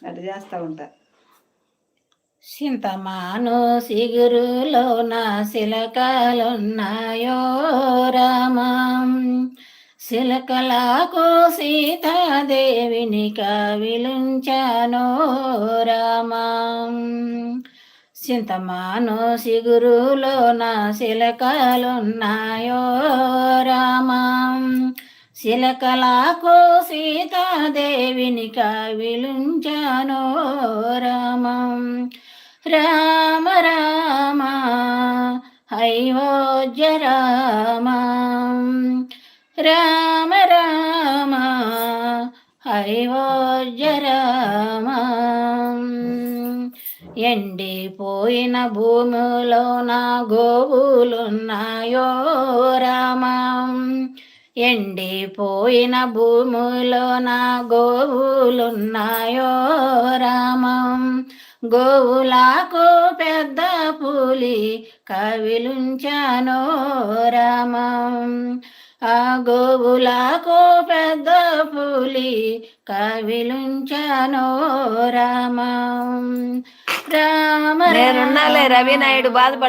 అటు చేస్తూ ఉంటా. చింతమాను సిగురులోన శిలకలున్నాయో రామం, శిలకలకు సీతాదేవిని కవిలుంచానో రామం. చింతమాను సిగురులోన శిలకలున్నాయో రామం, శిలకలకు సీతాదేవిని కవిలుంచానో రామం. రామ రామ అయోధ్య రామ, రామ రామ అయోధ్య రామ. ఎండిపోయిన భూమిలో నా గోవులున్నాయో రామం, ఎండిపోయిన భూమిలో నా గోవులున్నాయో రామం. గోవులకు పెద్ద పులి కవిలుంచానో రామం, ఆ గోవులకు పెద్ద పులి కవిలుంచానో రామం. రామ నేనున్నాలే రవి నాయుడు, బాధపడ